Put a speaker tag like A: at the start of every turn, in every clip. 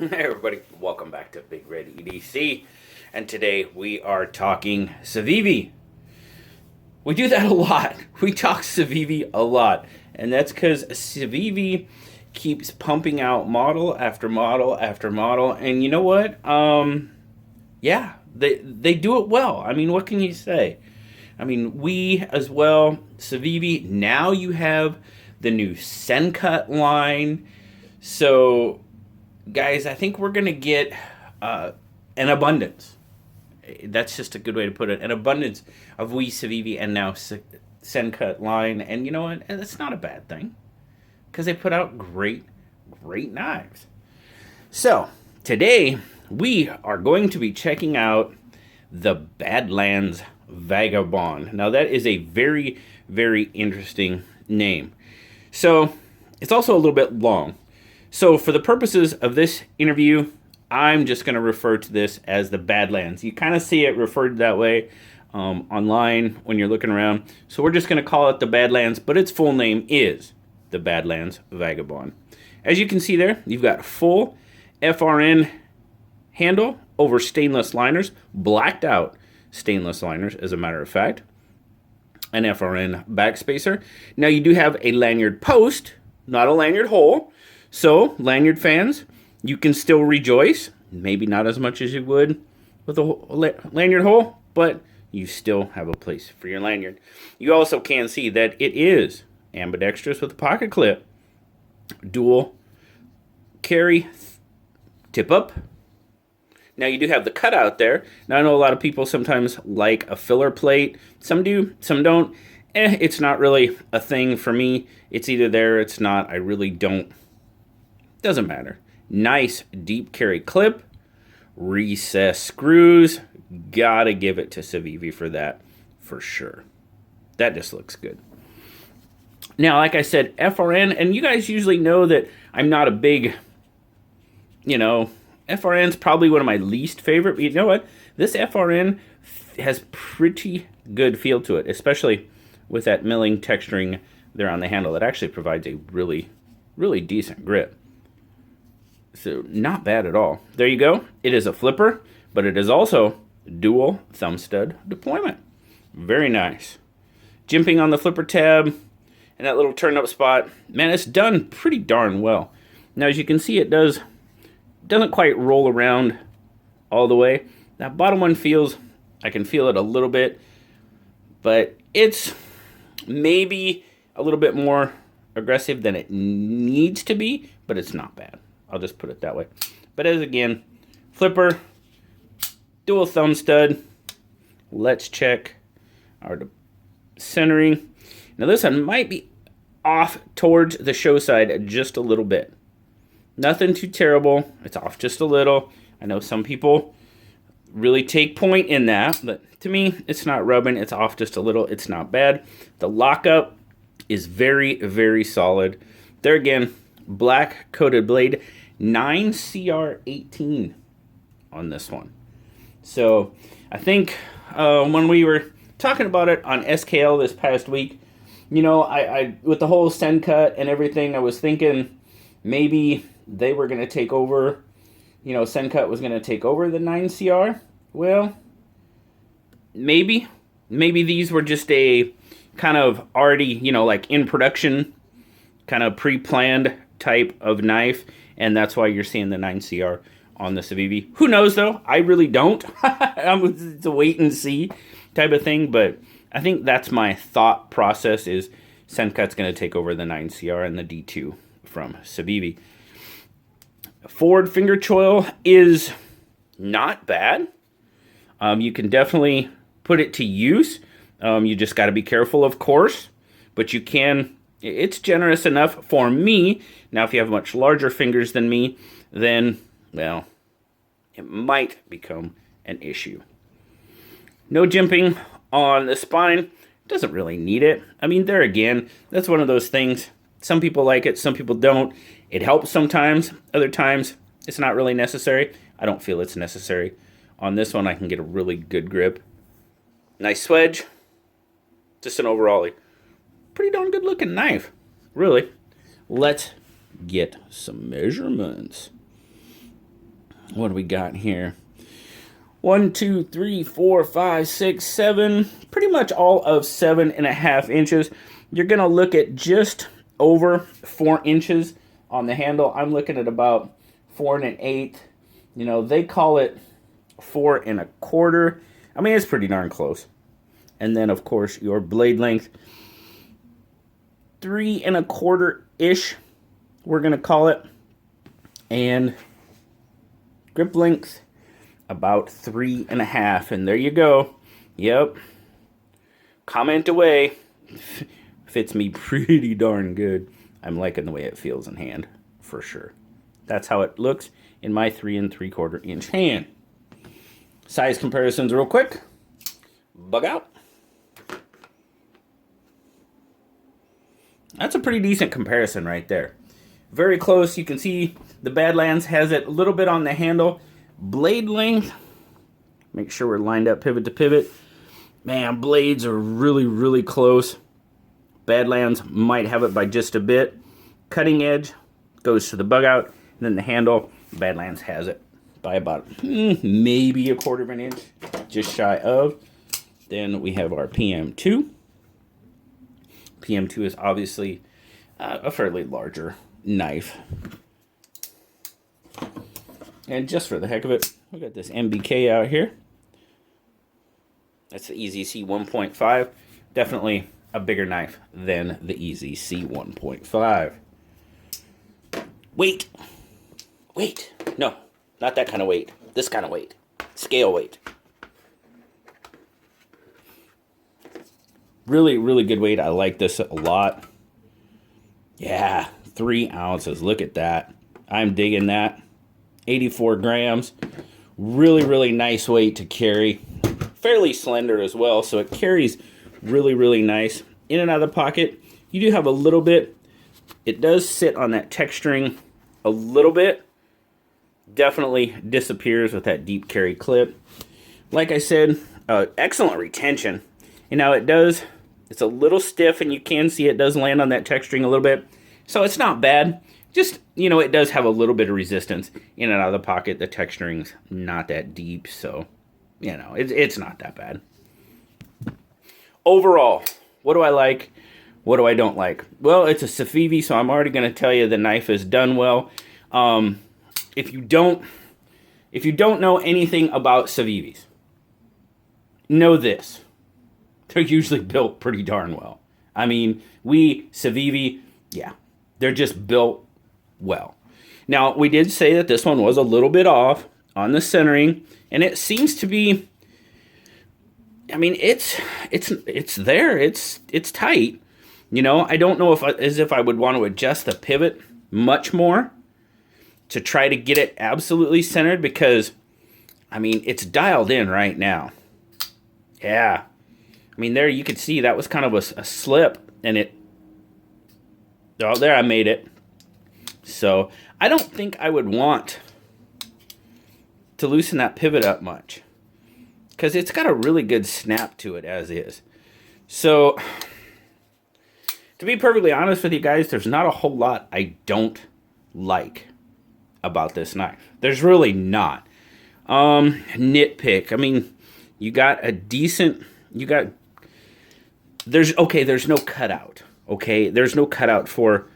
A: Hey everybody, welcome back to BigRedEDC, and today we are talking Civivi. We do that a lot. We talk Civivi a lot, and that's because Civivi keeps pumping out model after model after model, and you know what? Yeah, they do it well. I mean, what can you say? I mean, we as well, Civivi. Now you have the new Sencut line, so guys, I think we're gonna get an abundance. That's just a good way to put it. An abundance of Wii Civivi and now Sencut line, and you know what? And that's not a bad thing because they put out great knives. So today we are going to be checking out the Badlands Vagabond. Now that is a very interesting name. So it's also a little bit long. So for the purposes of this interview, I'm just going to refer to this as the Badlands. You kind of see it referred that way online when you're looking around. So we're just going to call it the Badlands, but its full name is the Badlands Vagabond. As you can see there, you've got full FRN handle over stainless liners, blacked out stainless liners as a matter of fact, an FRN backspacer. Now you do have a lanyard post, not a lanyard hole. So, lanyard fans, you can still rejoice. Maybe not as much as you would with a lanyard hole, but you still have a place for your lanyard. You also can see that it is ambidextrous with a pocket clip. Dual carry, tip up. Now you do have the cutout there. Now I know a lot of people sometimes like a filler plate. Some do, some don't. It's not really a thing for me. It's either there or it's not. I really don't. Doesn't matter. Nice deep carry clip. Recessed screws. Gotta give it to Civivi for that, for sure. That just looks good. Now, like I said, FRN, and you guys usually know that I'm not a big, FRN's probably one of my least favorite, but you know what? This FRN has pretty good feel to it, especially with that milling texturing there on the handle. It actually provides a really decent grip. So not bad at all. There you go. It is a flipper, but it is also dual thumb stud deployment. Very nice. Jimping on the flipper tab and that little turn up spot. Man, it's done pretty darn well. Now, as you can see, it doesn't quite roll around all the way. That bottom one I can feel it a little bit, but it's maybe a little bit more aggressive than it needs to be, but it's not bad. I'll just put it that way. But as again, flipper, dual thumb stud. Let's check our centering. Now this one might be off towards the show side just a little bit. Nothing too terrible. It's off just a little. I know some people really take point in that, but to me, it's not rubbing. It's off just a little. It's not bad. The lockup is very solid. There again, black coated blade. 9CR18 on this one. So I think when we were talking about it on SKL this past week, I with the whole Sencut and everything, I was thinking maybe they were going to take over, Sencut was going to take over the 9CR. Well, maybe these were just a kind of already, like in production, kind of pre-planned type of knife. And that's why you're seeing the 9CR on the Civivi. Who knows, though? I really don't. It's a wait and see type of thing. But I think that's my thought process is Sencut's going to take over the 9CR and the D2 from Civivi. Forward finger choil is not bad. You can definitely put it to use. You just got to be careful, of course. But you can... It's generous enough for me. Now, if you have much larger fingers than me, then, well, it might become an issue. No jimping on the spine. Doesn't really need it. I mean, there again, that's one of those things. Some people like it, some people don't. It helps sometimes. Other times, it's not really necessary. I don't feel it's necessary. On this one, I can get a really good grip. Nice swedge. Just an overall pretty darn good looking knife. Really. Let's get some measurements. What do we got here? 1, 2, 3, 4, 5, 6, 7. Pretty much all of 7.5 inches. You're going to look at just over 4 inches on the handle. I'm looking at about 4 1/8. You know, they call it 4 1/4. I mean, it's pretty darn close. And then, of course, your blade length, 3 1/4-ish, we're going to call it. And grip length, about 3 1/2. And there you go. Yep. Comment away. Fits me pretty darn good. I'm liking the way it feels in hand, for sure. That's how it looks in my 3 3/4 inch hand. Size comparisons real quick. Bug out. That's a pretty decent comparison right there. Very close. You can see the Badlands has it a little bit on the handle. Blade length. Make sure we're lined up pivot to pivot. Man, blades are really, really close. Badlands might have it by just a bit. Cutting edge goes to the bug out. And then the handle, Badlands has it by about maybe 1/4 inch. Just shy of. Then we have our PM2. PM2 is obviously a fairly larger knife. And just for the heck of it, we got this MBK out here. That's the EZC 1.5. Definitely a bigger knife than the EZC 1.5. Weight. Weight. No, not that kind of weight. This kind of weight. Scale weight. Really, really good weight. I like this a lot. Yeah, 3 ounces. Look at that. I'm digging that. 84 grams. Really, really nice weight to carry. Fairly slender as well, so it carries really, really nice. In and out of the pocket, you do have a little bit. It does sit on that texturing a little bit. Definitely disappears with that deep carry clip. Like I said, excellent retention. And now it's a little stiff, and you can see it does land on that texturing a little bit. So it's not bad. Just, it does have a little bit of resistance in and out of the pocket. The texturing's not that deep, so, it's not that bad. Overall, what do I like? What do I don't like? Well, it's a Civivi, so I'm already going to tell you the knife is done well. If you don't know anything about Civivis, know this. They're usually built pretty darn well. I mean, Civivi, yeah, they're just built well. Now, we did say that this one was a little bit off on the centering, and it seems to be, I mean, it's there. It's tight. I don't know if I would want to adjust the pivot much more to try to get it absolutely centered, because, I mean, it's dialed in right now. Yeah. I mean, there you could see that was kind of a slip, and there I made it. So I don't think I would want to loosen that pivot up much, because it's got a really good snap to it as is. So to be perfectly honest with you guys, there's not a whole lot I don't like about this knife. There's really not. Nitpick. I mean, there's no cutout. Okay, there's no cutout for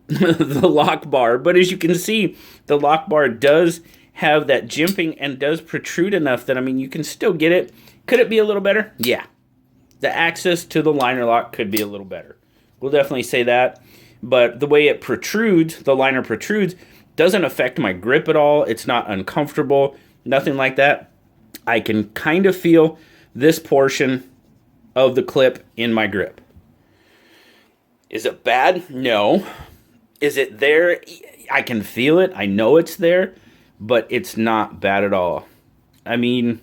A: the lock bar, but as you can see, the lock bar does have that jimping and does protrude enough that, I mean, you can still get it. Could it be a little better? Yeah. The access to the liner lock could be a little better. We'll definitely say that. But the way it protrudes, the liner protrudes, doesn't affect my grip at all. It's not uncomfortable. Nothing like that. I can kind of feel this portion of the clip in my grip. Is it bad? No. Is it there? I can feel it. I know it's there, but it's not bad at all. I mean,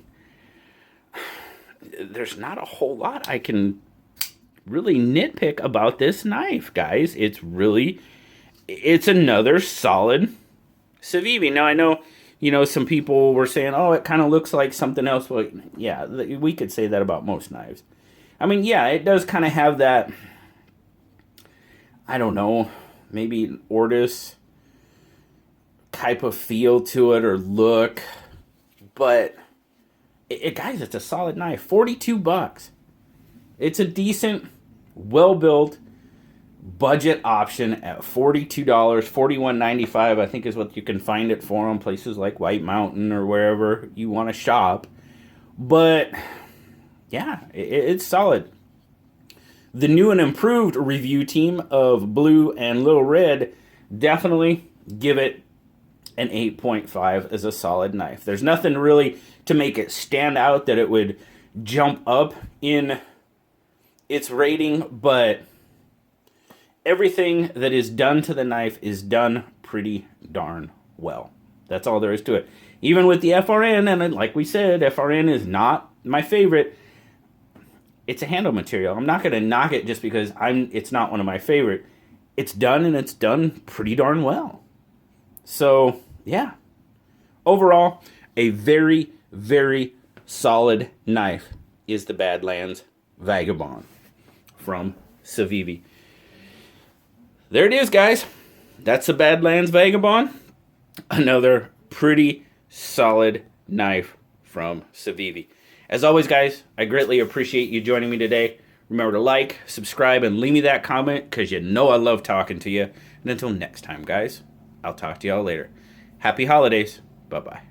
A: there's not a whole lot I can really nitpick about this knife, guys. It's another solid Civivi. Now, I know, some people were saying, oh, it kind of looks like something else. Well, yeah, we could say that about most knives. I mean, yeah, it does kind of have that, I don't know, maybe Ortis type of feel to it or look, but guys, it's a solid knife. $42. It's a decent, well-built budget option at $42, $41.95, I think is what you can find it for on places like White Mountain or wherever you want to shop. But yeah, it's solid. The new and improved review team of Blue and Little Red definitely give it an 8.5 as a solid knife. There's nothing really to make it stand out that it would jump up in its rating, but everything that is done to the knife is done pretty darn well. That's all there is to it. Even with the FRN, and like we said, FRN is not my favorite. It's a handle material. I'm not going to knock it just because it's not one of my favorite. It's done, and it's done pretty darn well. So, yeah. Overall, a very, very solid knife is the Badlands Vagabond from Civivi. There it is, guys. That's the Badlands Vagabond. Another pretty solid knife from Civivi. As always, guys, I greatly appreciate you joining me today. Remember to like, subscribe, and leave me that comment because you know I love talking to you. And until next time, guys, I'll talk to y'all later. Happy holidays. Bye-bye.